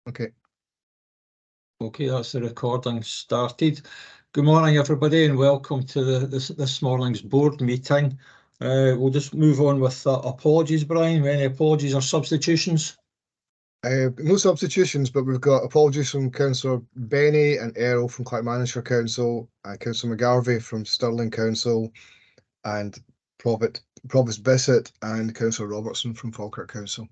Okay. Okay, that's the recording started. Good morning, everybody, and welcome to this morning's board meeting. We'll just move on with apologies, Brian. Any apologies or substitutions? No substitutions, but we've got apologies from Councillor Benny and Errol from Clackmannanshire Council, Councillor McGarvey from Stirling Council, and Provost Balsillie and Councillor Robertson from Falkirk Council.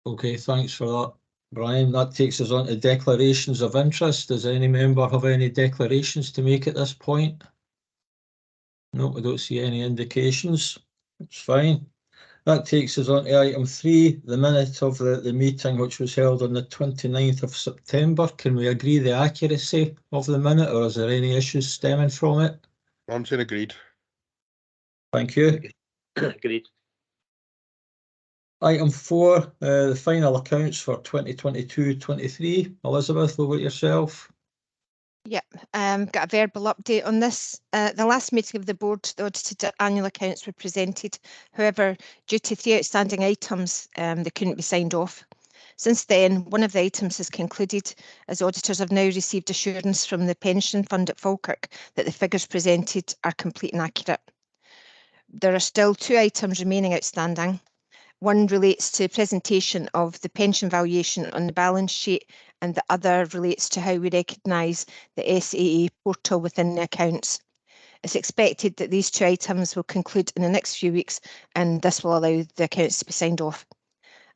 Okay, thanks for that, Brian. That takes us on to declarations of interest. Does any member have any declarations to make at this point? No, I don't see any indications. It's fine. That takes us on to item 3, the minute of the meeting which was held on the 29th of September. Can we agree the accuracy of the minute, or is there any issues stemming from it? I'm saying agreed. Thank you. Agreed. Item 4, the final accounts for 2022-23. Elizabeth, over to yourself. Yep, got a verbal update on this. The last meeting of the board, the audited annual accounts were presented. However, due to 3 outstanding items, they couldn't be signed off. Since then, one of the items has concluded, as auditors have now received assurance from the pension fund at Falkirk that the figures presented are complete and accurate. There are still 2 items remaining outstanding. One relates to presentation of the pension valuation on the balance sheet, and the other relates to how we recognise the SAA portal within the accounts. It's expected that these 2 items will conclude in the next few weeks, and this will allow the accounts to be signed off.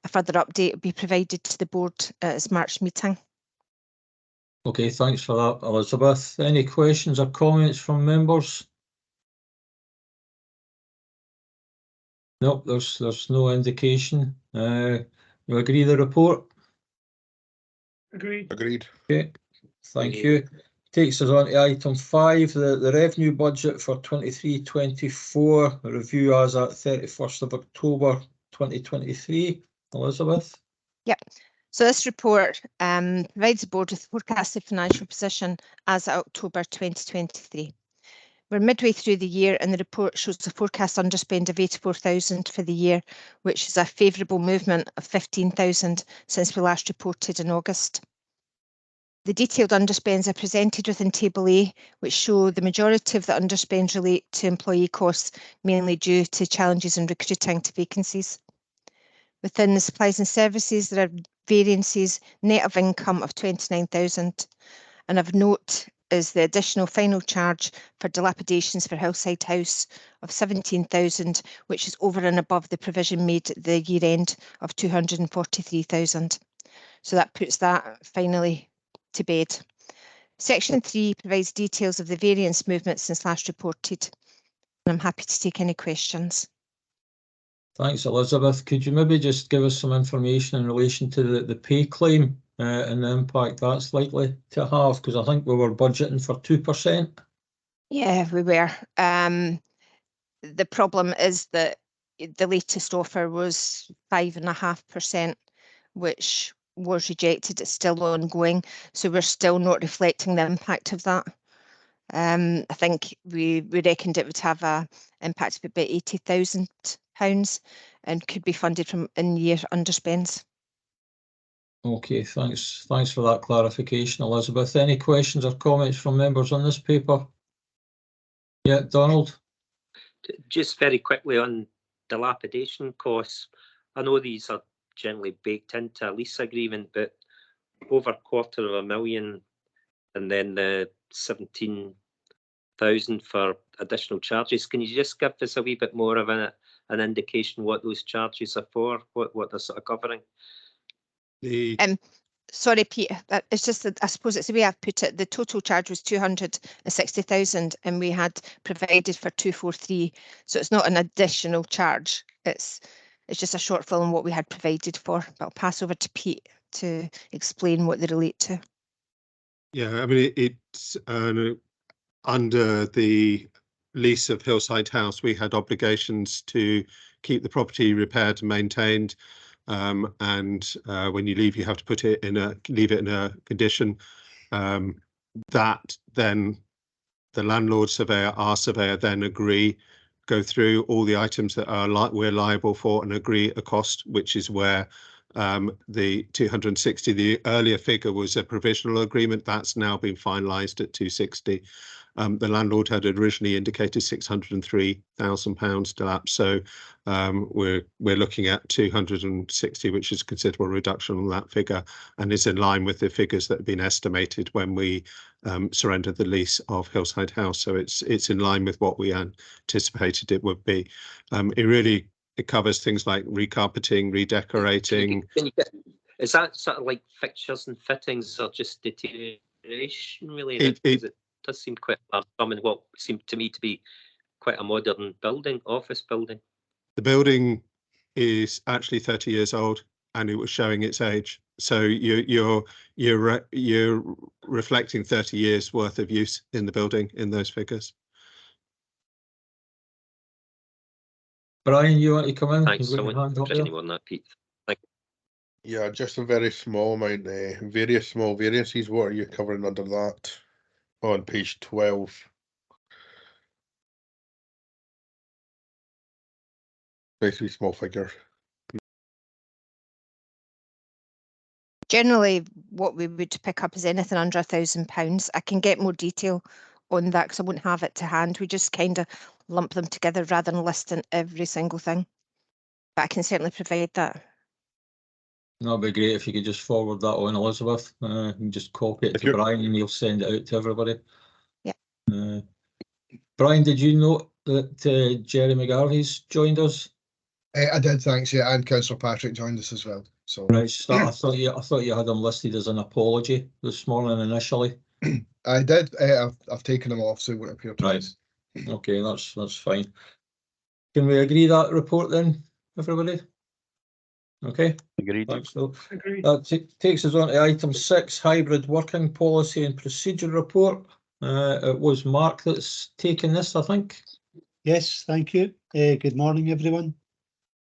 A further update will be provided to the board at its March meeting. Okay, thanks for that, Elizabeth. Any questions or comments from members? Nope, there's no indication. You agree the report? Agreed. Agreed. Okay, thank you. Takes us on to item 5, the revenue budget for 23-24, review as at 31st of October 2023. Elizabeth? Yep. So this report provides the board with forecasted financial position as at October 2023. We're midway through the year, and the report shows a forecast underspend of 84,000 for the year, which is a favourable movement of 15,000 since we last reported in August. The detailed underspends are presented within Table A, which show the majority of the underspends relate to employee costs, mainly due to challenges in recruiting to vacancies. Within the supplies and services, there are variances net of income of 29,000, and of note is the additional final charge for dilapidations for Hillside House of 17,000, which is over and above the provision made at the year end of 243,000. So that puts that finally to bed. Section 3 provides details of the variance movement since last reported, and I'm happy to take any questions. Thanks, Elizabeth. Could you maybe just give us some information in relation to the pay claim and the impact that's likely to have? Because I think we were budgeting for 2%. Yeah, we were. The problem is that the latest offer was 5.5%, which was rejected. It's still ongoing, so we're still not reflecting the impact of that. I think we reckoned it would have an impact of about £80,000 and could be funded from in-year underspends. Okay, thanks for that clarification, Elizabeth. Any questions or comments from members on this paper? Yeah, Donald? Just very quickly on dilapidation costs. I know these are generally baked into a lease agreement, but over £250,000 and then the 17,000 for additional charges. Can you just give us a wee bit more of an indication what those charges are for, what they're sort of covering? Sorry, Pete, it's just that I suppose it's the way I've put it. The total charge was 260,000 and we had provided for 243. So it's not an additional charge. It's just a shortfall in what we had provided for. But I'll pass over to Pete to explain what they relate to. Yeah, I mean, it's under the lease of Hillside House, we had obligations to keep the property repaired and maintained. And when you leave, you have to put it in leave it in a condition that then the landlord surveyor, our surveyor, then go through all the items that are we're liable for and agree a cost, which is where the 260. The earlier figure was a provisional agreement. That's now been finalised at 260. The landlord had originally indicated £603,000 to lapse, so we're looking at 260, which is a considerable reduction on that figure, and is in line with the figures that have been estimated when we surrendered the lease of Hillside House. So it's in line with what we anticipated it would be. It covers things like recarpeting, redecorating. Is that sort of like fixtures and fittings, or just deterioration related? It does seem quite large sum in what seemed to me to be quite a modern building, office building. The building is actually 30 years old, and it was showing its age. So you're reflecting 30 years worth of use in the building in those figures. Brian, you want to come in? Thanks. I won't push anyone on that, Pete. Thank you. Yeah, just a very small amount. Various small variances. What are you covering under that? On page 12. Basically, small figure. Generally, what we would pick up is anything under £1,000. I can get more detail on that because I won't have it to hand. We just kind of lump them together rather than listing every single thing. But I can certainly provide that. That'd be great if you could just forward that on, Elizabeth. And just copy it to Brian and he'll send it out to everybody. Yeah. Brian, did you know that Gerry McGarvey's joined us? I did, thanks. Yeah, and Councillor Patrick joined us as well. So right, I thought you had him listed as an apology this morning initially. I did. I've taken him off, so it won't appear twice. Right. Okay, that's fine. Can we agree that report then, everybody? Okay. Agreed. Thanks, Phil. That takes us on to item 6, hybrid working policy and procedure report. It was Mark that's taken this, I think. Yes, thank you. Good morning, everyone.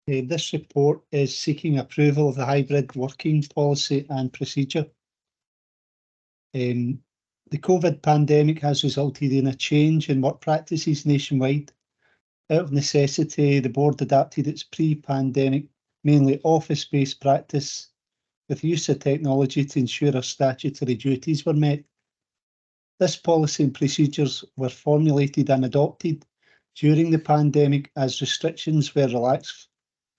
This report is seeking approval of the hybrid working policy and procedure. The COVID pandemic has resulted in a change in work practices nationwide. Out of necessity, the board adapted its pre-pandemic, mainly office-based practice with use of technology to ensure our statutory duties were met. This policy and procedures were formulated and adopted during the pandemic as restrictions were relaxed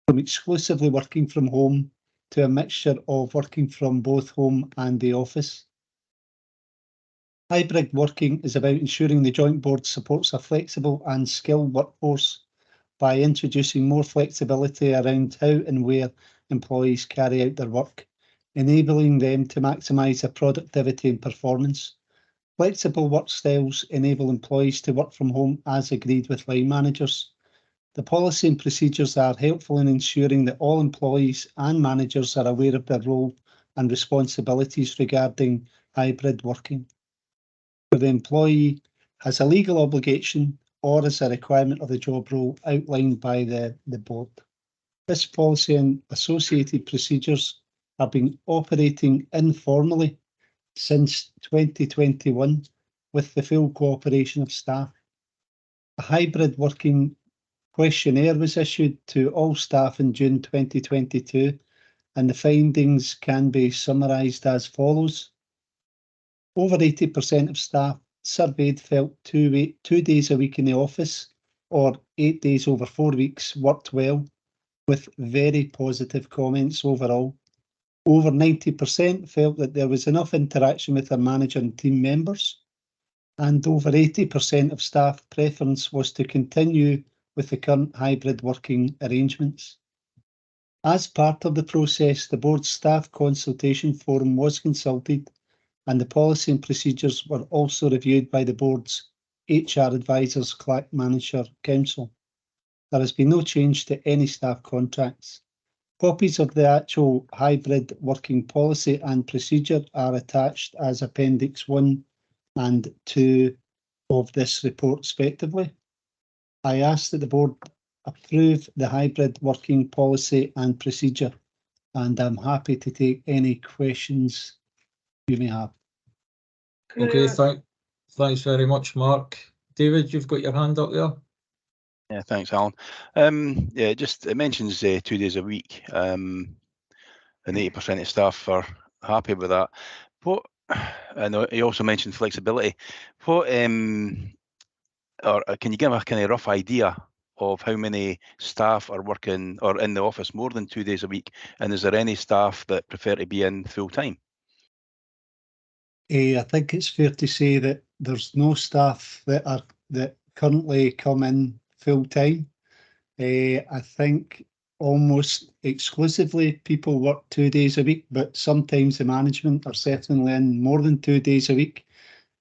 from exclusively working from home to a mixture of working from both home and the office. Hybrid working is about ensuring the joint board supports a flexible and skilled workforce by introducing more flexibility around how and where employees carry out their work, enabling them to maximise their productivity and performance. Flexible work styles enable employees to work from home as agreed with line managers. The policy and procedures are helpful in ensuring that all employees and managers are aware of their role and responsibilities regarding hybrid working. Where the employee has a legal obligation or as a requirement of the job role outlined by the board. This policy and associated procedures have been operating informally since 2021 with the full cooperation of staff. A hybrid working questionnaire was issued to all staff in June 2022, and the findings can be summarised as follows. Over 80% of staff surveyed felt 2 days a week in the office or 8 days over 4 weeks worked well, with very positive comments overall. Over 90% felt that there was enough interaction with their manager and team members, and over 80% of staff preference was to continue with the current hybrid working arrangements. As part of the process, the board's staff consultation forum was consulted, and the policy and procedures were also reviewed by the board's HR advisors, Clerk, Manager, Council. There has been no change to any staff contracts. Copies of the actual hybrid working policy and procedure are attached as Appendix 1 and 2 of this report respectively. I ask that the board approve the hybrid working policy and procedure, and I'm happy to take any questions you may have. Okay, thanks very much, Mark. David, you've got your hand up there. Yeah, thanks, Alan. Yeah, it mentions 2 days a week. and 80% of staff are happy with that. What, I know you also mentioned flexibility. What, or can you give a kind of rough idea of how many staff are working or in the office more than 2 days a week? And is there any staff that prefer to be in full time? I think it's fair to say that there's no staff that currently come in full time. I think almost exclusively people work 2 days a week, but sometimes the management are certainly in more than 2 days a week.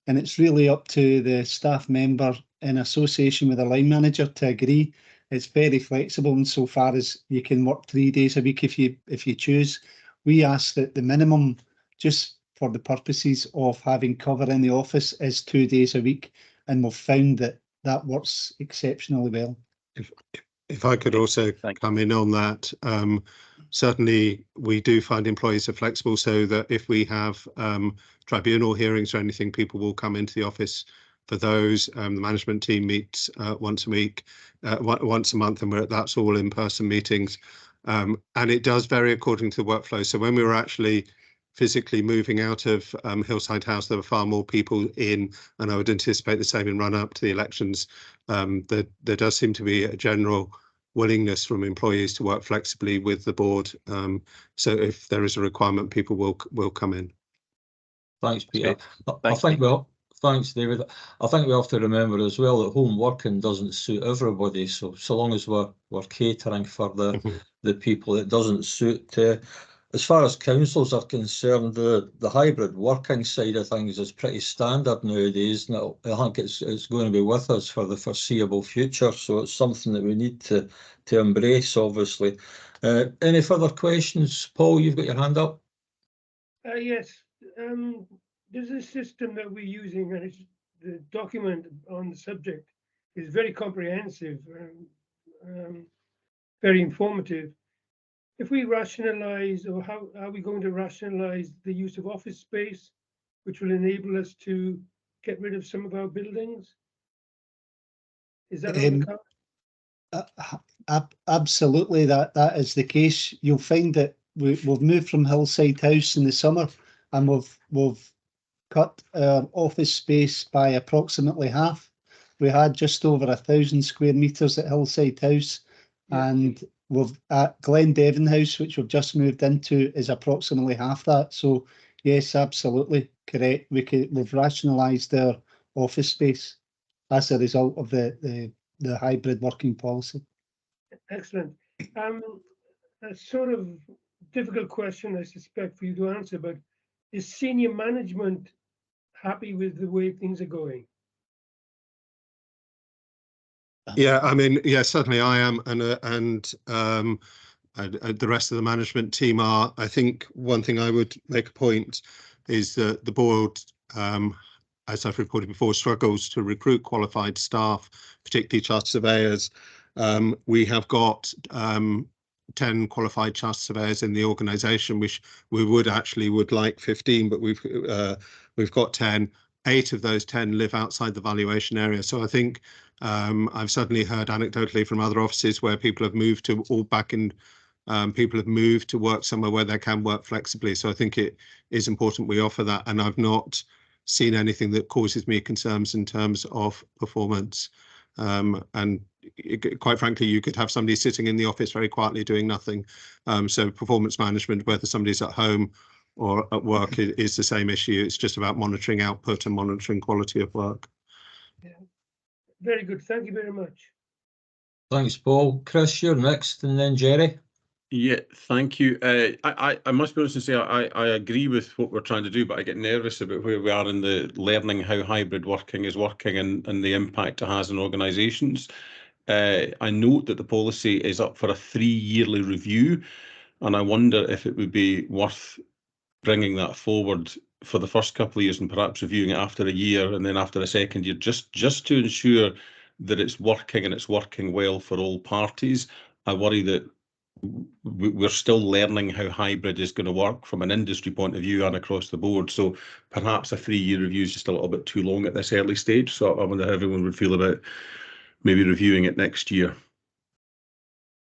And it's really up to the staff member in association with the line manager to agree. It's very flexible insofar as you can work 3 days a week if you choose. We ask that the minimum, just for the purposes of having cover in the office, is 2 days a week, and we've found that works exceptionally well. If I could also come in on that, certainly we do find employees are flexible, so that if we have tribunal hearings or anything, people will come into the office for those. The management team meets once a week, once a month, and that's all in-person meetings. And it does vary according to the workflow. So when we were actually physically moving out of Hillside House, there were far more people in, and I would anticipate the same in run-up to the elections. There does seem to be a general willingness from employees to work flexibly with the board. So if there is a requirement, people will come in. Thanks, Peter. Thanks, David. I think we have to remember as well that home working doesn't suit everybody. So long as we're catering for the people it doesn't suit. As far as councils are concerned, the hybrid working side of things is pretty standard nowadays. Now, I think it's going to be with us for the foreseeable future. So it's something that we need to embrace, obviously. Any further questions? Paul, you've got your hand up. Yes. There's a system that we're using, and the document on the subject is very comprehensive, very informative. If we rationalise, or how are we going to rationalise the use of office space, which will enable us to get rid of some of our buildings? Is that on the card? Absolutely, that is the case. You'll find that we've moved from Hillside House in the summer, and we've cut our office space by approximately half. We had just over 1,000 square metres at Hillside House, and we've at Glendevon House, which we've just moved into, is approximately half that. So yes, absolutely correct. We've rationalised our office space as a result of the hybrid working policy. Excellent. A sort of difficult question, I suspect, for you to answer, but is senior management happy with the way things are going? Yeah, I mean, yeah, certainly I am, and the rest of the management team are. I think one thing I would make a point is that the board, as I've reported before, struggles to recruit qualified staff, particularly chartered surveyors. We have got 10 qualified chartered surveyors in the organisation, which we would like 15, but we've got 10. 8 of those 10 live outside the valuation area. So I think I've certainly heard anecdotally from other offices where people have moved to people have moved to work somewhere where they can work flexibly. So I think it is important we offer that, and I've not seen anything that causes me concerns in terms of performance. And quite frankly, you could have somebody sitting in the office very quietly doing nothing. So performance management, whether somebody's at home or at work, is the same issue. It's just about monitoring output and monitoring quality of work. Yeah. Very good. Thank you very much. Thanks, Paul. Chris, you're next, and then Gerry. Yeah, thank you. I must be honest and say I agree with what we're trying to do, but I get nervous about where we are in the learning how hybrid working is working and the impact it has on organisations. I note that the policy is up for a 3-yearly review, and I wonder if it would be worth bringing that forward for the first couple of years and perhaps reviewing it after a year and then after a second year, just to ensure that it's working and it's working well for all parties. I worry that we're still learning how hybrid is going to work from an industry point of view and across the board. So perhaps a 3-year review is just a little bit too long at this early stage. So I wonder how everyone would feel about maybe reviewing it next year.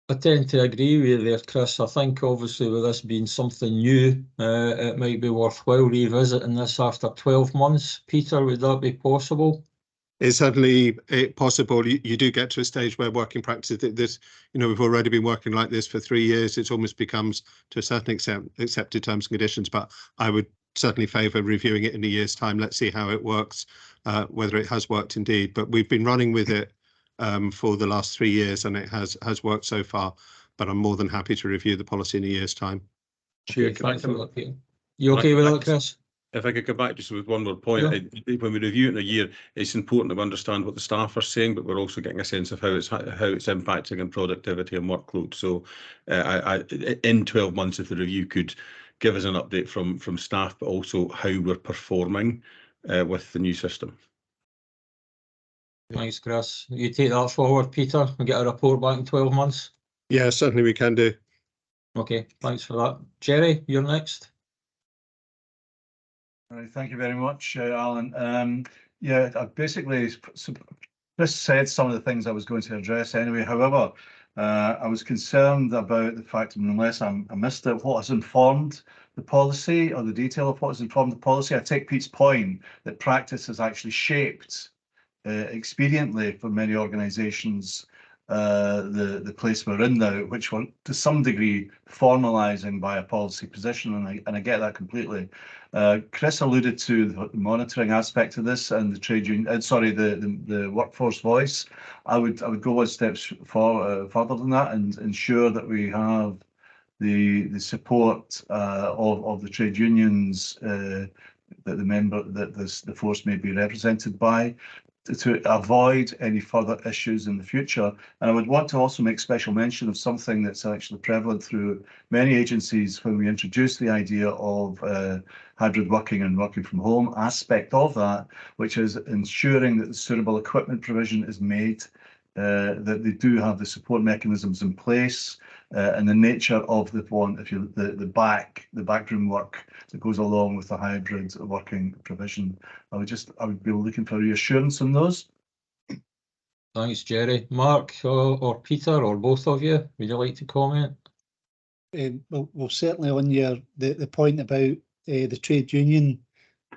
I tend to agree with you there, Chris. I think obviously with this being something new, it might be worthwhile revisiting this after 12 months. Peter, would that be possible? It's certainly possible. You do get to a stage where working practice, this, we've already been working like this for 3 years. It almost becomes, to a certain extent, accepted terms and conditions. But I would certainly favour reviewing it in a year's time. Let's see how it works, whether it has worked indeed. But we've been running with it for the last 3 years, and it has worked so far. But I'm more than happy to review the policy in a year's time. Chair, Thanks for that, Peter. You okay with that, Chris? If I could go back just with one more point, when we review it in a year, it's important that we understand what the staff are saying, but we're also getting a sense of how it's impacting on productivity and workload. So, in 12 months, if the review could give us an update from staff, but also how we're performing with the new system. Thanks, Chris. You take that forward, Peter, and get a report back in 12 months. Yeah, certainly we can do. Okay, thanks for that. Gerry, you're next. All right, thank you very much, Alan. Yeah, I basically, Chris said some of the things I was going to address anyway. However, I was concerned about the fact, unless I missed it, what has informed the policy or the detail of what has informed the policy. I take Pete's point that practice has actually shaped expediently for many organisations the place we're in now, which we're to some degree formalising by a policy position, and I get that completely. Chris alluded to the monitoring aspect of this and the trade union, the workforce voice. I would go one step further than that and ensure that we have the support of the trade unions that the force may be represented by, to avoid any further issues in the future. And I would want to also make special mention of something that's actually prevalent through many agencies when we introduced the idea of hybrid working and working from home aspect of that, which is ensuring that the suitable equipment provision is made, that they do have the support mechanisms in place, and the nature of the backroom work that goes along with the hybrid working provision. I would be looking for reassurance on those. Thanks, Gerry. Mark or Peter or both of you, would you like to comment? Well, certainly on the point about the trade union,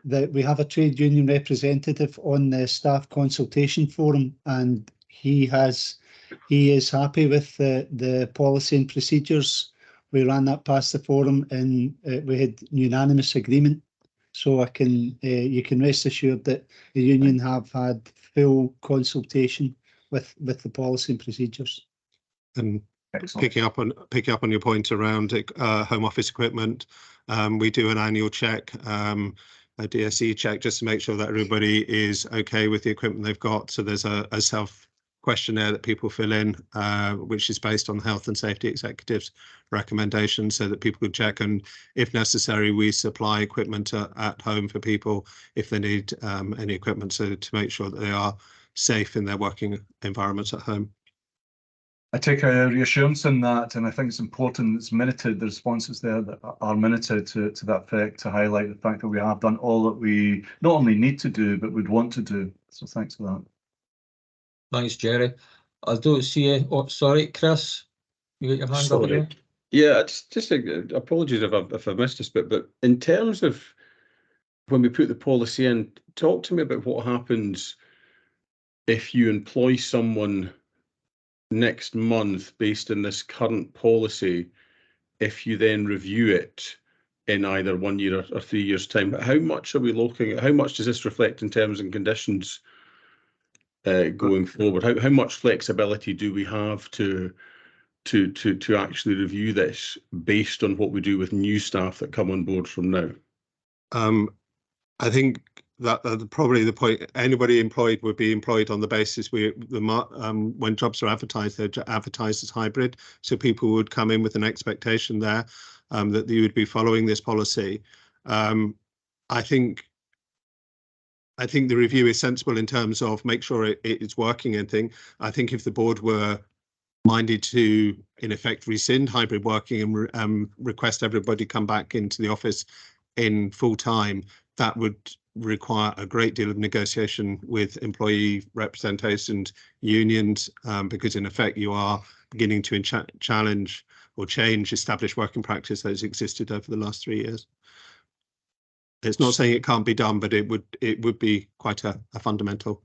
that we have a trade union representative on the staff consultation forum, and he is happy with the policy and procedures. We ran that past the forum and we had unanimous agreement. So you can rest assured that the union have had full consultation with the policy and procedures. And picking up on your point around home office equipment, we do an annual check, a DSE check, just to make sure that everybody is okay with the equipment they've got. So there's a self questionnaire that people fill in, which is based on the Health and Safety Executive's recommendations, so that people can check, and if necessary we supply equipment at home for people if they need any equipment, so to make sure that they are safe in their working environments at home. I take a reassurance in that, and I think it's important it's minuted, the responses there that are minuted to that effect, to highlight the fact that we have done all that we not only need to do but would want to do. So thanks for that. Thanks, Gerry. I don't see it. Oh, sorry, Chris, you got your hand up again? Yeah, it's just apologies if I've missed this bit, but in terms of when we put the policy in, talk to me about what happens if you employ someone next month based on this current policy, if you then review it in either 1 year or 3 years' time. But how much are we looking at? How much does this reflect in terms and conditions going forward? How much flexibility do we have to actually review this based on what we do with new staff that come on board from now? I think that probably the point, anybody employed would be employed on the basis when jobs are advertised, they're advertised as hybrid. So people would come in with an expectation there that you would be following this policy. I think the review is sensible in terms of make sure it is working and thing. I think if the board were minded to, in effect, rescind hybrid working and request everybody come back into the office in full time, that would require a great deal of negotiation with employee representation unions, because in effect you are beginning to challenge or change established working practice that has existed over the last 3 years. It's not saying it can't be done, but it would be quite a fundamental.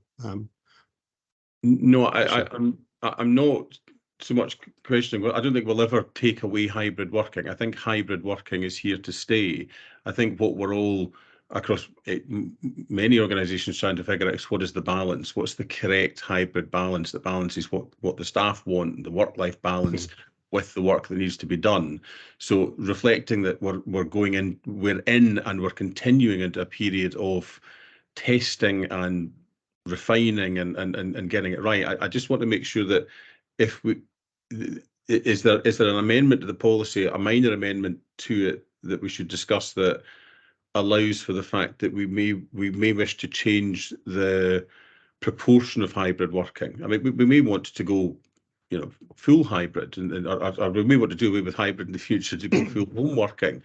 No, I'm not so much questioning. I don't think we'll ever take away hybrid working. I think hybrid working is here to stay. I think what we're all across many organisations trying to figure out is what is the balance? What's the correct hybrid balance that balances what the staff want, the work-life balance with the work that needs to be done. So reflecting that we're in and we're continuing into a period of testing and refining and getting it right. I just want to make sure that if we is there an amendment to the policy, a minor amendment to it that we should discuss that allows for the fact that we may wish to change the proportion of hybrid working. I mean, we may want to go, you know, full hybrid, or we may want to do away with hybrid in the future to go full home working.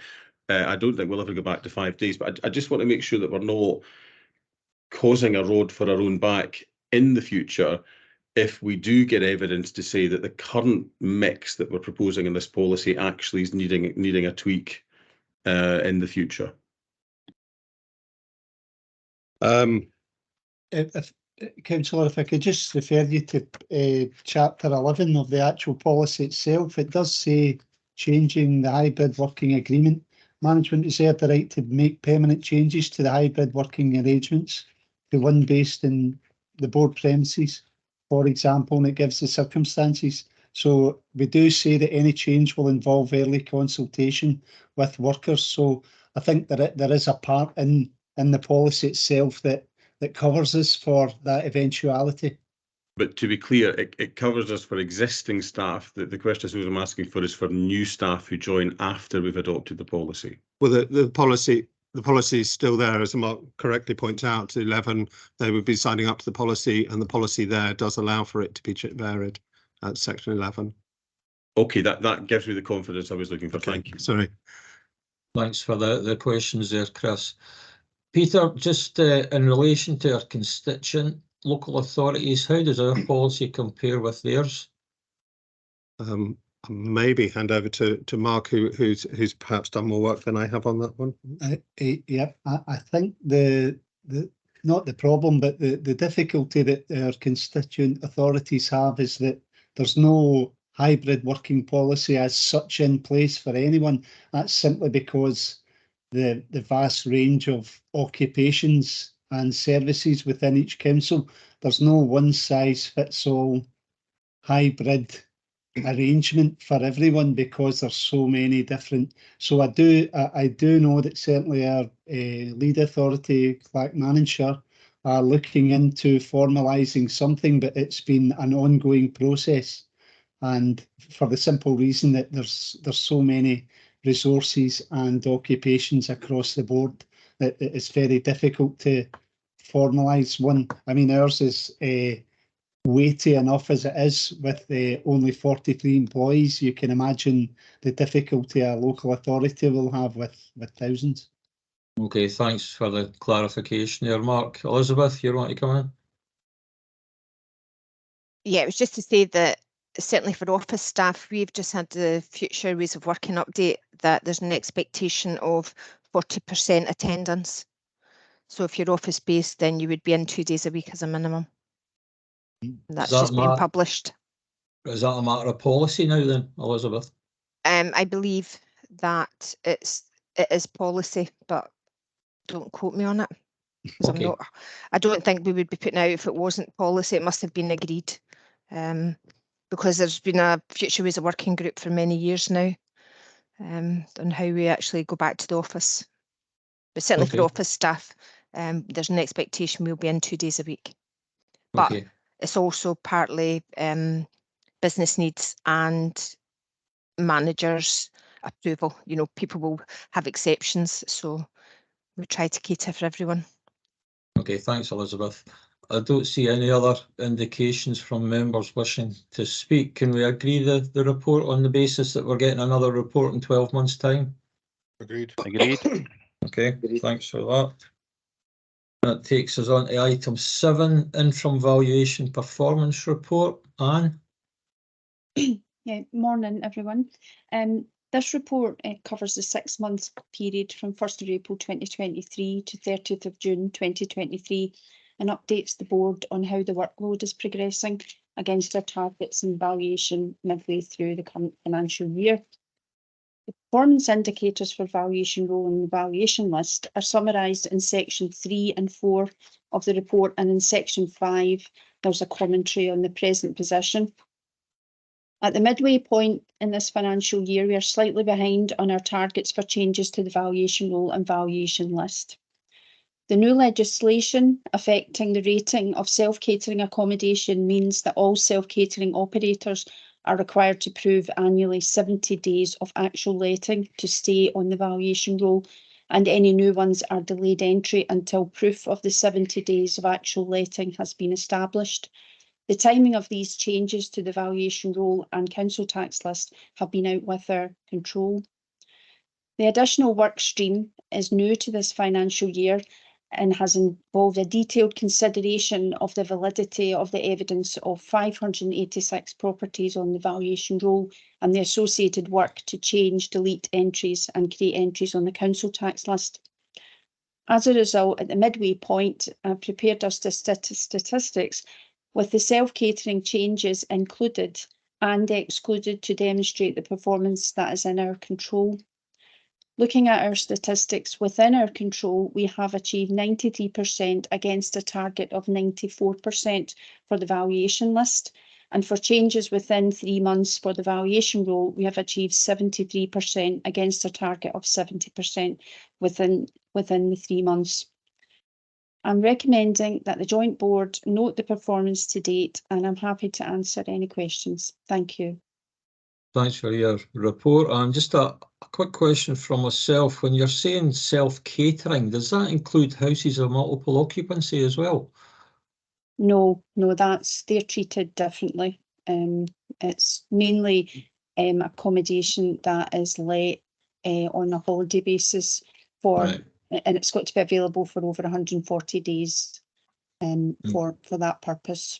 I don't think we'll ever go back to 5 days, but I just want to make sure that we're not causing a road for our own back in the future if we do get evidence to say that the current mix that we're proposing in this policy actually is needing a tweak in the future. Councillor, if I could just refer you to chapter 11 of the actual policy itself, it does say changing the hybrid working agreement. Management reserve the right to make permanent changes to the hybrid working arrangements to one based in the board premises, for example, and it gives the circumstances. So we do say that any change will involve early consultation with workers. So I think that there is a part in the policy itself that covers us for that eventuality. But to be clear, it covers us for existing staff. The question I suppose I'm asking for is for new staff who join after we've adopted the policy. Well, the policy is still there, as Mark correctly points out. 11, they would be signing up to the policy, and the policy there does allow for it to be varied at section 11. Okay, that gives me the confidence I was looking for. Okay, thank you. Sorry. Thanks for the questions there, Chris. Peter, just in relation to our constituent local authorities, how does our policy compare with theirs? Maybe hand over to Mark, who's perhaps done more work than I have on that one. Yeah, I think not the problem, but the difficulty that our constituent authorities have is that there's no hybrid working policy as such in place for anyone. That's simply because the vast range of occupations and services within each council, there's no one size fits all hybrid arrangement for everyone because there's so many different. So I do know that certainly our lead authority, Clerk Manager, are looking into formalising something, but it's been an ongoing process, and for the simple reason that there's so many resources and occupations across the board that it's very difficult to formalise one. I mean, ours is weighty enough as it is with only 43 employees. You can imagine the difficulty a local authority will have with thousands. Okay, thanks for the clarification there, Mark. Elizabeth, you want to come in? Yeah, it was just to say that certainly for office staff, we've just had the future ways of working update that there's an expectation of 40% attendance. So if you're office based, then you would be in 2 days a week as a minimum. And that's just been published. Is that a matter of policy now then, Elizabeth? I believe that it is policy, but don't quote me on it. Okay. I don't think we would be putting out if it wasn't policy. It must have been agreed. Because there's been a future ways of working group for many years now on how we actually go back to the office. But certainly for office staff, there's an expectation we'll be in 2 days a week. But it's also partly business needs and managers' approval. You know, people will have exceptions, so we try to cater for everyone. Okay, thanks, Elizabeth. I don't see any other indications from members wishing to speak. Can we agree the report on the basis that we're getting another report in 12 months' time? Agreed. Okay, thanks for that. That takes us on to item 7, interim valuation performance report. Anne? Yeah, morning everyone. This report covers the 6 month period from 1st of April 2023 to 30th of June 2023 and updates the board on how the workload is progressing against our targets and valuation midway through the current financial year. The performance indicators for valuation role and the valuation list are summarised in section 3 and 4 of the report, and in section 5 there's a commentary on the present position. At the midway point in this financial year, we are slightly behind on our targets for changes to the valuation role and valuation list. The new legislation affecting the rating of self-catering accommodation means that all self-catering operators are required to prove annually 70 days of actual letting to stay on the valuation role, and any new ones are delayed entry until proof of the 70 days of actual letting has been established. The timing of these changes to the valuation role and council tax list have been out with our control. The additional work stream is new to this financial year and has involved a detailed consideration of the validity of the evidence of 586 properties on the valuation role and the associated work to change, delete entries and create entries on the council tax list. As a result, at the midway point, I've prepared our statistics with the self-catering changes included and excluded to demonstrate the performance that is in our control. Looking at our statistics within our control, we have achieved 93% against a target of 94% for the valuation list. And for changes within 3 months for the valuation role, we have achieved 73% against a target of 70% within the 3 months. I'm recommending that the joint board note the performance to date, and I'm happy to answer any questions. Thank you. Thanks for your report. And just a quick question from myself. When you're saying self-catering, does that include houses of multiple occupancy as well? No, they're treated differently. It's mainly accommodation that is let on a holiday basis for. Right. And it's got to be available for over 140 days for that purpose.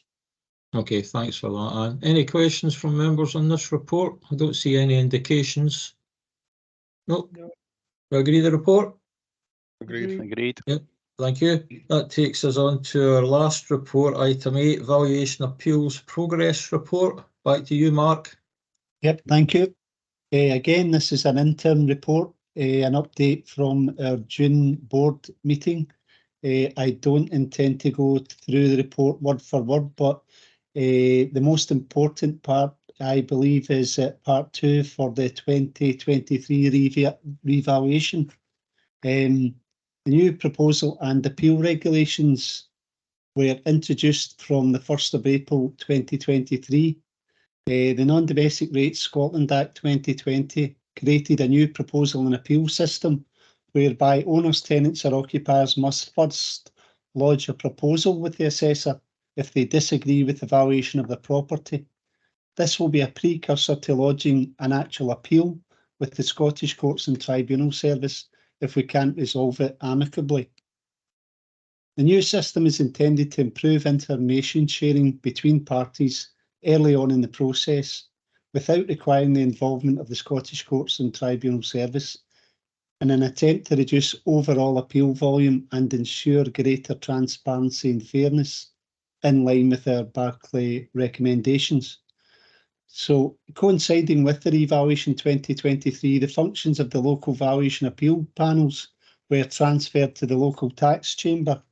Okay, thanks for that, Anne. Any questions from members on this report? I don't see any indications. No. We agree the report? Agreed. Yep, thank you. That takes us on to our last report, item 8, Valuation Appeals Progress Report. Back to you, Mark. Yep, thank you. Again, this is an interim report. An update from our June board meeting. I don't intend to go through the report word for word, but the most important part, I believe, is part 2 for the 2023 revaluation. The new proposal and appeal regulations were introduced from the 1st of April 2023. The Non-Domestic Rates Scotland Act 2020 created a new proposal and appeal system whereby owners, tenants or occupiers must first lodge a proposal with the assessor if they disagree with the valuation of the property. This will be a precursor to lodging an actual appeal with the Scottish Courts and Tribunal Service if we can't resolve it amicably. The new system is intended to improve information sharing between parties early on in the process, without requiring the involvement of the Scottish Courts and Tribunal Service, in an attempt to reduce overall appeal volume and ensure greater transparency and fairness, in line with our Barclay recommendations. So, coinciding with the revaluation 2023, the functions of the local valuation appeal panels were transferred to the local tax chamber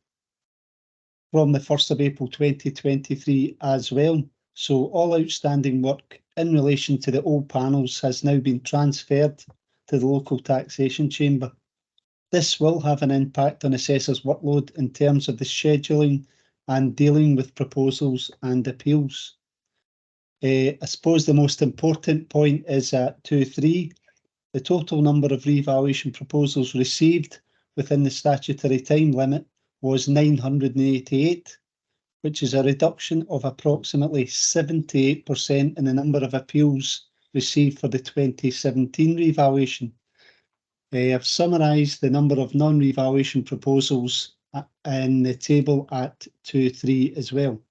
from the 1st of April 2023 as well. So all outstanding work in relation to the old panels has now been transferred to the local taxation chamber. This will have an impact on assessors' workload in terms of the scheduling and dealing with proposals and appeals. I suppose the most important point is at 2.3, the total number of revaluation proposals received within the statutory time limit was 988. Which is a reduction of approximately 78% in the number of appeals received for the 2017 revaluation. I've summarised the number of non-revaluation proposals in the table at 2.3 as well.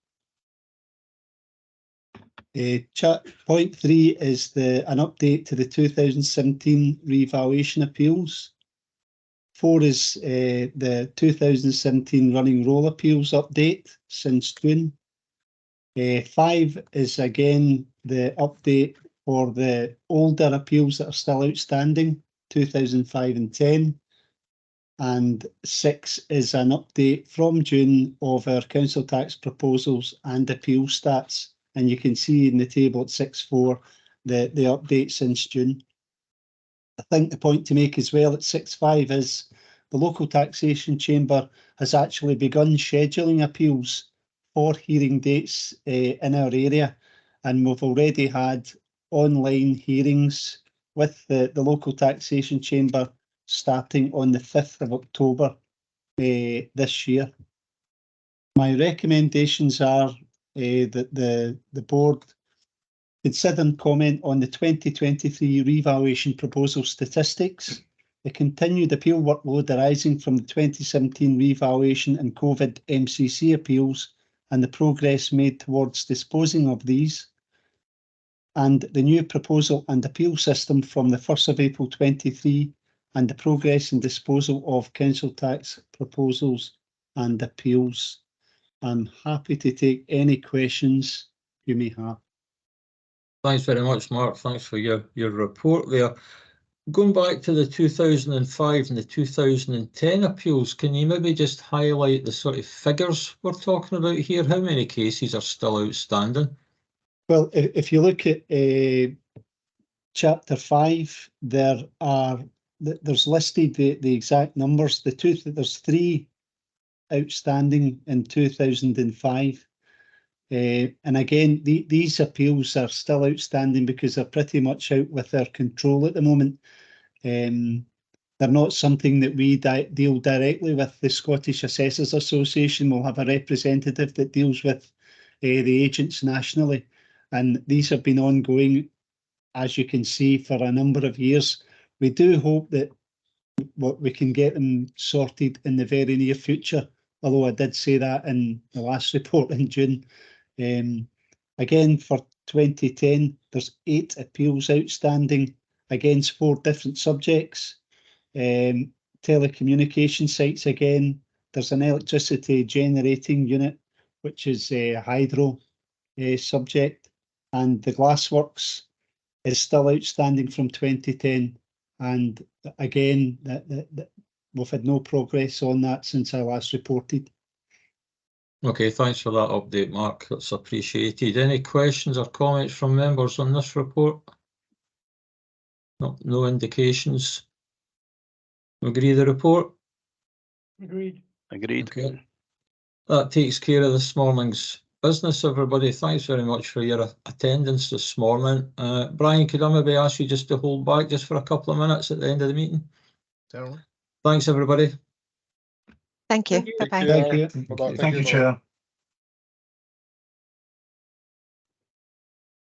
Point 3 is an update to the 2017 revaluation appeals. 4 is the 2017 running roll appeals update since June. 5 is again the update for the older appeals that are still outstanding, 2005 and 10. And 6 is an update from June of our council tax proposals and appeal stats. And you can see in the table at 6.4 the update since June. I think the point to make as well at 6.5 is the local taxation chamber has actually begun scheduling appeals for hearing dates in our area, and we've already had online hearings with the local taxation chamber starting on the 5th of October this year. My recommendations are that the board consider and comment on the 2023 revaluation proposal statistics, the continued appeal workload arising from the 2017 revaluation and COVID MCC appeals, and the progress made towards disposing of these, and the new proposal and appeal system from the 1st of April 23, and the progress in disposal of council tax proposals and appeals. I'm happy to take any questions you may have. Thanks very much, Mark. Thanks for your report there. Going back to the 2005 and the 2010 appeals, can you maybe just highlight the sort of figures we're talking about here? How many cases are still outstanding? Well, if you look at Chapter 5, there's listed the exact numbers. There's 3 outstanding in 2005. And again, these appeals are still outstanding because they're pretty much out with our control at the moment. They're not something that we deal directly with. The Scottish Assessors Association will have a representative that deals with the agents nationally. And these have been ongoing, as you can see, for a number of years. We do hope that we can get them sorted in the very near future, although I did say that in the last report in June. Again, for 2010, there's 8 appeals outstanding against 4 different subjects. Telecommunication sites again, there's an electricity generating unit, which is a hydro subject, and the glassworks is still outstanding from 2010. And again, we've had no progress on that since I last reported. Okay, thanks for that update, Mark. That's appreciated. Any questions or comments from members on this report? No indications. Agree the report? Agreed. Agreed. Okay. That takes care of this morning's business, everybody. Thanks very much for your attendance this morning. Brian, could I maybe ask you just to hold back just for a couple of minutes at the end of the meeting? Certainly. Thanks, everybody. Thank you. Thank you. Bye-bye. Thank you. Bye-bye. Thank you, Chair.